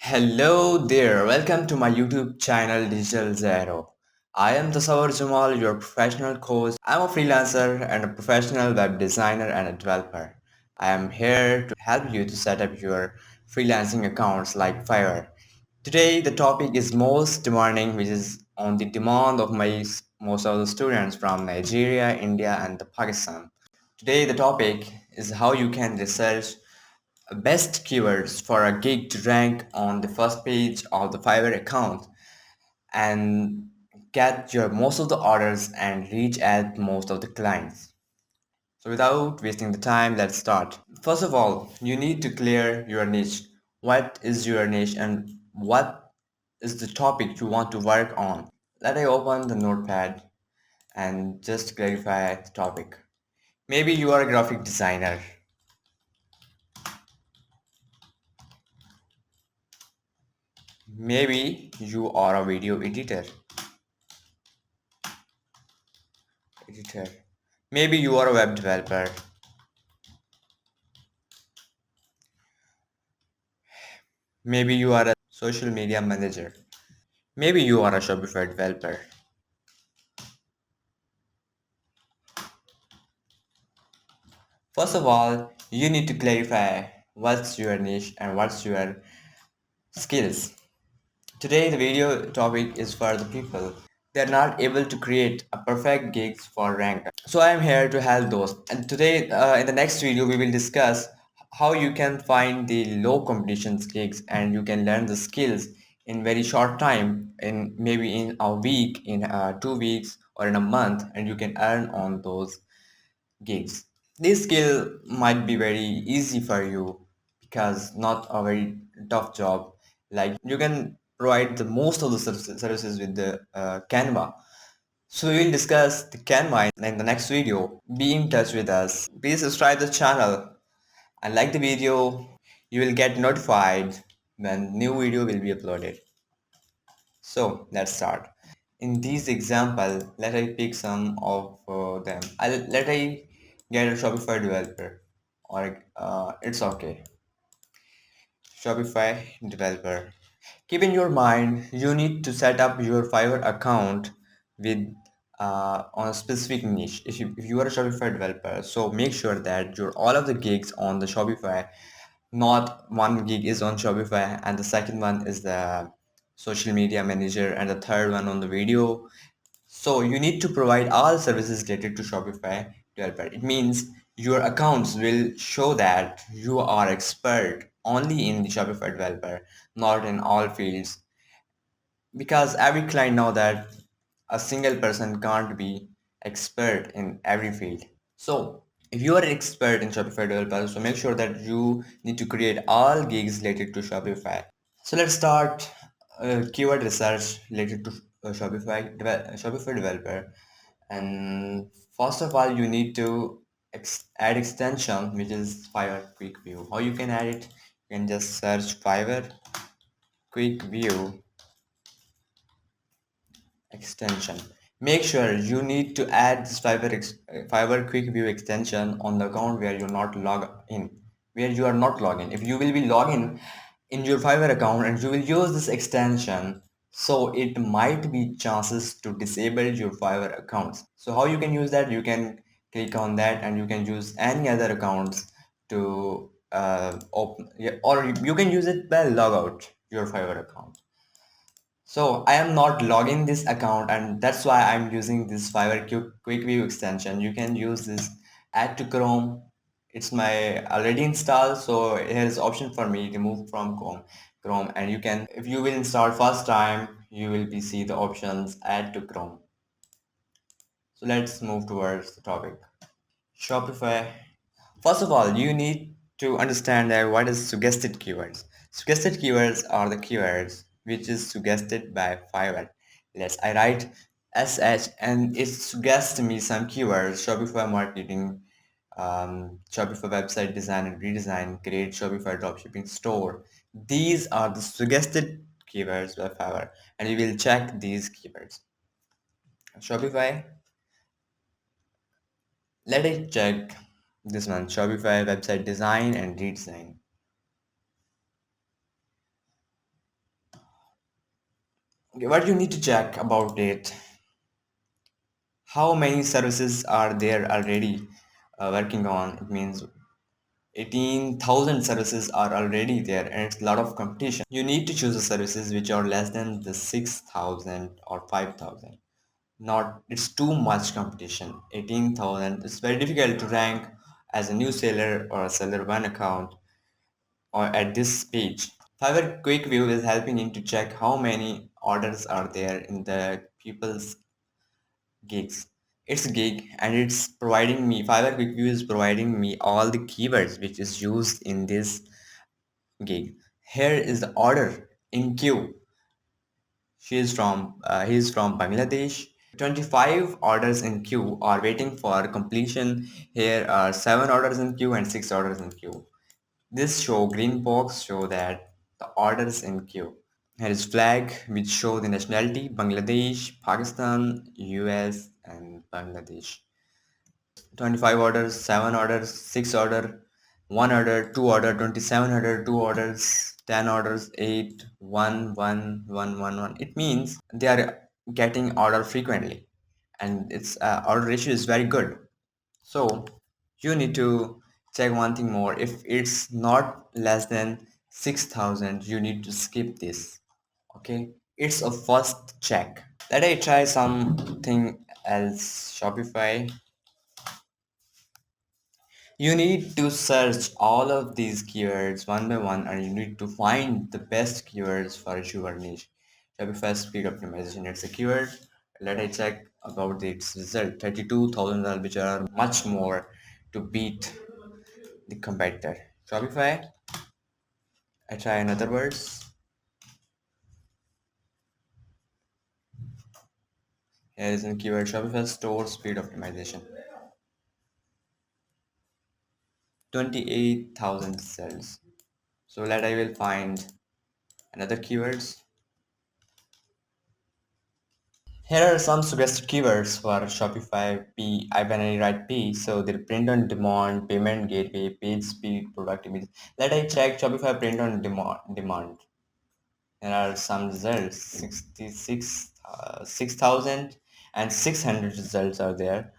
Hello there, welcome to my YouTube channel Digital Zero. I am Tasawwur Jamal, your professional coach. I'm a freelancer and a professional web designer and a developer. I am here to help you to set up your freelancing accounts like Fiverr. Today the topic is most demanding, which is on the demand of most of the students from Nigeria, India and the Pakistan. Today the topic is how you can research best keywords for a gig to rank on the first page of the Fiverr account and get your most of the orders and reach at most of the clients. So without wasting the time, let's start. First of all, you need to clear your niche. What is your niche and what is the topic you want to work on? Let I open the notepad and just clarify the topic. Maybe you are a graphic designer. Maybe you are a video editor. Maybe you are a web developer. Maybe you are a social media manager. Maybe you are a Shopify developer. First of all, you need to clarify what's your niche and what's your skills. Today, the video topic is for the people. They're not able to create a perfect gigs for rank. So I am here to help those. And today, in the next video, we will discuss how you can find the low competitions gigs and you can learn the skills in very short time, in maybe in a week, in 2 weeks, or in a month, and you can earn on those gigs. This skill might be very easy for you because not a very tough job. Like you can provide the most of the services with the Canva. So we will discuss the Canva in the next video. Be in touch with us. Please subscribe the channel and like the video. You will get notified when new video will be uploaded. So let's start. In this example, let I pick some of them. Let I get a Shopify developer, or it's okay. Shopify developer. Keep in your mind, you need to set up your Fiverr account with on a specific niche. If you are a Shopify developer, so make sure that your all of the gigs on the Shopify, not one gig is on Shopify and the second one is the social media manager and the third one on the video. So you need to provide all services related to Shopify developer. It means your accounts will show that you are expert only in the Shopify developer, not in all fields. Because every client know that a single person can't be expert in every field. So if you are an expert in Shopify developer, so make sure that you need to create all gigs related to Shopify. So let's start keyword research related to Shopify developer. And first of all, you need to add extension, which is Fiverr Quick View. How you can add it? You can just search Fiverr Quick View extension. Make sure you need to add this Fiverr Quick View extension on the account where you're not logged in, where you are not logged in. If you will be logged in your Fiverr account and you will use this extension, so it might be chances to disable your Fiverr accounts. So how you can use that? You can click on that and you can use any other accounts to open, yeah, or you can use it by log out your Fiverr account. So I am not logging this account and that's why I'm using this Fiverr Quick View extension. You can use this add to Chrome. It's my already installed. So here's option for me remove from Chrome, and you can, if you will install first time, you will be see the options add to Chrome. So let's move towards the topic. Shopify. First of all, you need to understand that what is suggested keywords. Suggested keywords are the keywords which is suggested by Fiverr. Let's I write SH and it suggests me some keywords: Shopify marketing, Shopify website design and redesign, create Shopify dropshipping store. These are the suggested keywords by Fiverr, and we will check these keywords. Shopify. Let us check this one: Shopify website design and redesign. Okay, what you need to check about it, how many services are there already working on. It means 18,000 services are already there and it's a lot of competition. You need to choose the services which are less than the 6,000 or 5,000. Not, it's too much competition. 18,000, it's very difficult to rank as a new seller or a seller one account or at this page. Fiverr Quick View is helping you to check how many orders are there in the people's gigs. It's gig and it's providing me, Fiverr Quick View is providing me all the keywords which is used in this gig. Here is the order in queue. He is from Bangladesh. 25 orders in queue are waiting for completion. Here are 7 orders in queue and 6 orders in queue. This show green box show that the orders in queue. Here is flag which show the nationality Bangladesh, Pakistan, US and Bangladesh. 25 orders, 7 orders, 6 order, 1 order, 2 order, 27 order, 2 orders, 10 orders, 8, 1, 1, 1, 1, 1. It means they are getting order frequently and its order ratio is very good. So you need to check one thing more. If it's not less than 6,000, you need to skip this. Okay, it's a first check. Let I try something else. Shopify. You need to search all of these keywords one by one and you need to find the best keywords for your niche. Shopify speed optimization, it's a keyword. Let I check about its result. 32,000, which are much more to beat the competitor. Shopify, I try another words. Here is a keyword Shopify store speed optimization. 28,000 cells. So let I will find another keywords. Here are some suggested keywords for Shopify P, I binary write P. So the print on demand, payment gateway, page speed, product image. Let I check Shopify print on demand. There are some results. 66, 6,600 results are there.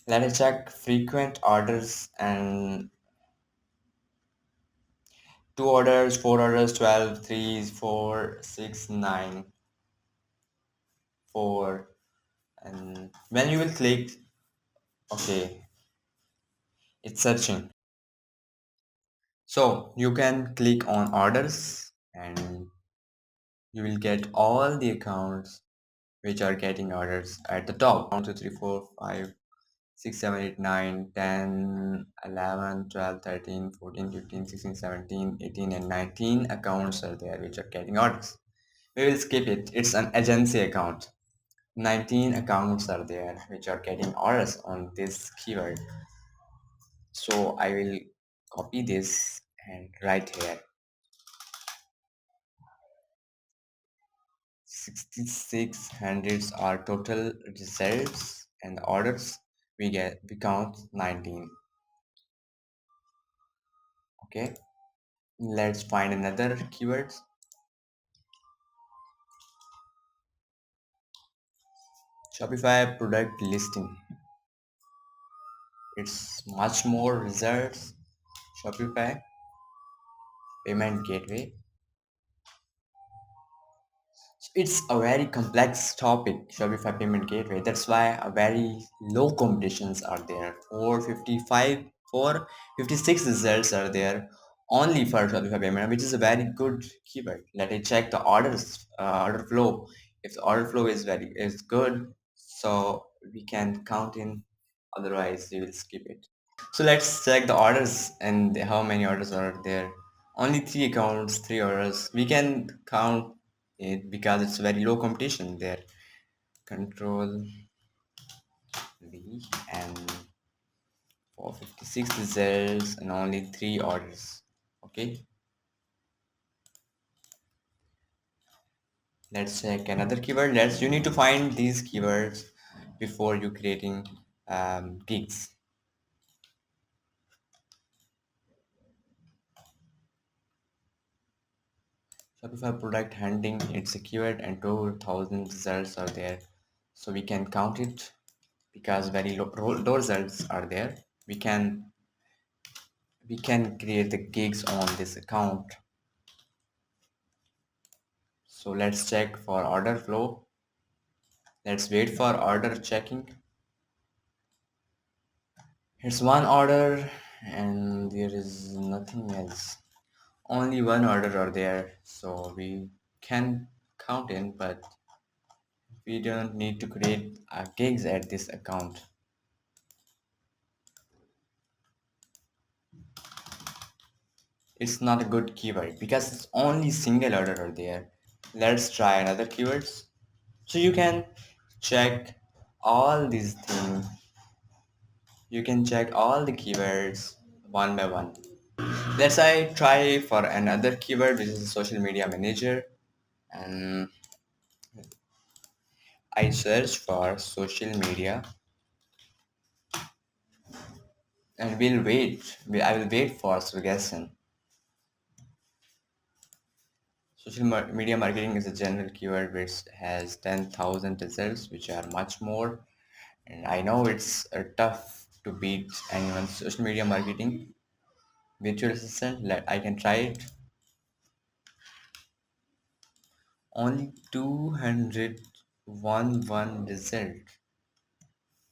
Let us check frequent orders and 2 orders, 4 orders, 12, 3, 4, 6, 9, 4. And when you will click, okay, it's searching. So you can click on orders and you will get all the accounts which are getting orders at the top. 1, 2, 3, 4, 5, 6, 7, 8, 9, 10, 11, 12, 13, 14, 15, 16, 17, 18 and 19 accounts are there which are getting orders. We will skip it. It's an agency account. 19 accounts are there which are getting orders on this keyword. So I will copy this and write here 66 hundreds are total results and orders we count 19. Okay, let's find another keywords. Shopify product listing, it's much more results. Shopify payment gateway, it's a very complex topic. Shopify payment gateway, that's why a very low competitions are there. 455, 456 results are there only for Shopify payment, which is a very good keyword. Let me check the orders, order flow. If the order flow is good, so we can count in, otherwise we will skip it. So let's check the orders and how many orders are there. Only 3 accounts, 3 orders. We can count it because it's very low competition there. Control V and 456 results and only 3 orders. Okay, let's check another keyword. You need to find these keywords before you creating gigs. Shopify product handling, it's a keyword and 2000 results are there. So we can count it because very low results are there. We can create the gigs on this account. So let's check for order flow. Let's wait for order checking. It's one order and there is nothing else. Only one order are there. So we can count in, but we don't need to create gigs at this account. It's not a good keyword because it's only single order are there. Let's try another keywords. So you can check all these things. You can check all the keywords one by one. Let's I try for another keyword which is social media manager, and I search for social media and we'll wait. I will wait for suggestion. Media marketing is a general keyword which has 10,000 results, which are much more. And I know it's tough to beat anyone's social media marketing virtual assistant. I can try it. Only 201 result.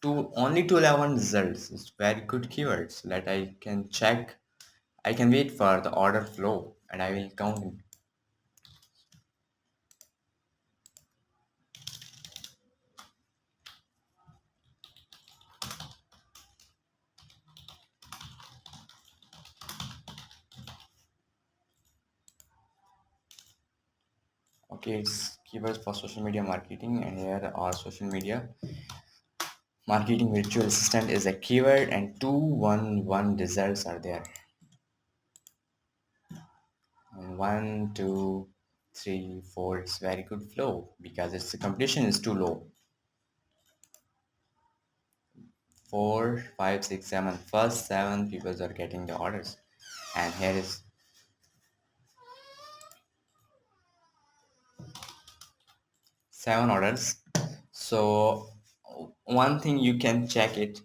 Only 211 results. It's very good keywords. Let I can check. I can wait for the order flow and I will count it. Okay, it's keywords for social media marketing, and here are social media marketing virtual assistant is a keyword, and 211 results are there. And 1, 2, 3, 4. It's very good flow because its competition is too low. 4, 5, 6, 7. First 7 people are getting the orders, and here is 7 orders. So one thing you can check it.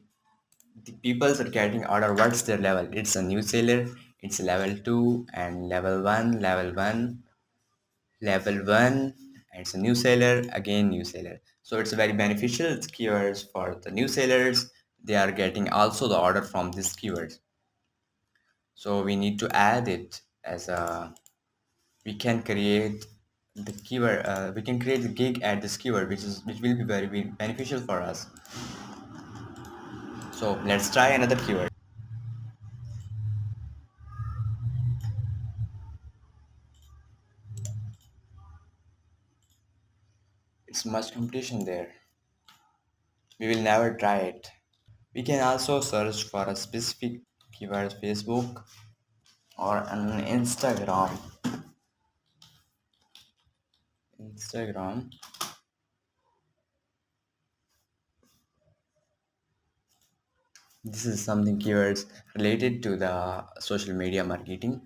The people are getting order. What's their level? It's a new seller. It's level 2 and level 1, level 1. And it's a new seller, again new seller. So it's very beneficial keywords for the new sellers. They are getting also the order from these keywords. So we need to add it as a, we can create the keyword, we can create the gig at this keyword, which will be very beneficial for us. So let's try another keyword. It's much competition there. We will never try it. We can also search for a specific keyword, Facebook or an Instagram. Instagram. This is something keywords related to the social media marketing.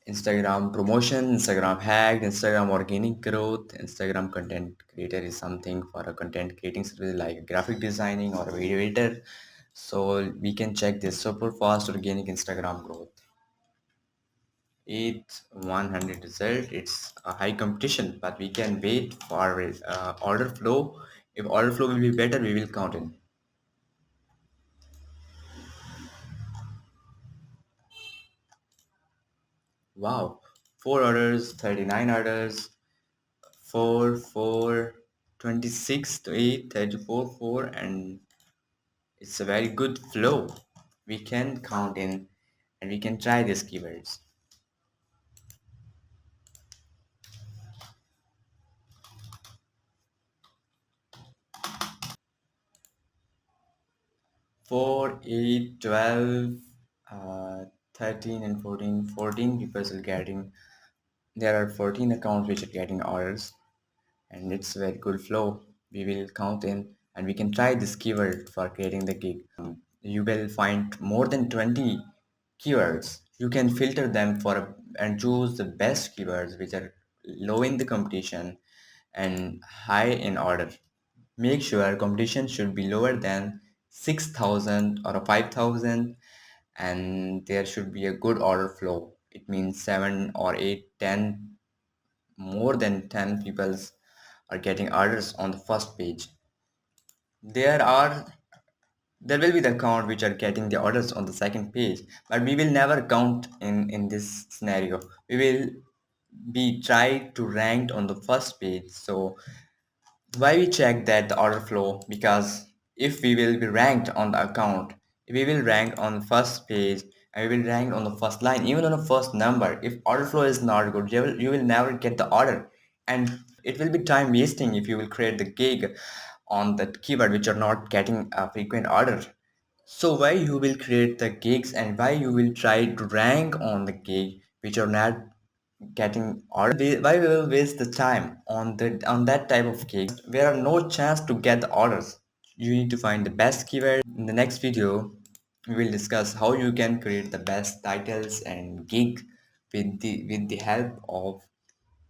Instagram promotion, Instagram hack, Instagram organic growth, Instagram content creator is something for a content creating service like graphic designing or a video editor. So we can check this super fast organic Instagram growth. 100 result. It's a high competition, but we can wait for order flow. If order flow will be better, we will count in. Wow, 4 orders, 39 orders, 4, 4, 26 to 8, 34, 4, and it's a very good flow. We can count in and we can try these keywords. 4, 8, 12, 13, and 14. 14 people are getting, there are 14 accounts which are getting orders, and it's a very good flow. We will count in and we can try this keyword for creating the gig. You will find more than 20 keywords. You can filter them for and choose the best keywords which are low in the competition and high in order. Make sure competition should be lower than 6,000 or 5,000, and there should be a good order flow. It means 7 or 8, 10, more than 10 people are getting orders on the first page. There are there will be the count which are getting the orders on the second page, but we will never count in this scenario. We will be try to rank on the first page. So why we check that the order flow? Because if we will be ranked on the account, we will rank on the first page and we will rank on the first line, even on the first number. If order flow is not good, you will never get the order, and it will be time wasting if you will create the gig on that keyword which are not getting a frequent order. So why you will create the gigs and why you will try to rank on the gig which are not getting order? Why we will waste the time on that type of gigs where are no chance to get the orders? You need to find the best keyword. In the next video, we will discuss how you can create the best titles and gig with the help of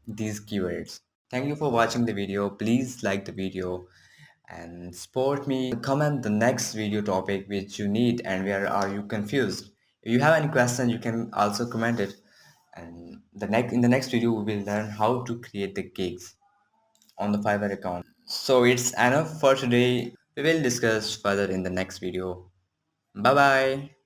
these keywords. Thank you for watching the video. Please like the video and support me. Comment the next video topic which you need and where are you confused. If you have any question, you can also comment it. And in the next video, we will learn how to create the gigs on the Fiverr account. So it's enough for today. We will discuss further in the next video. Bye bye.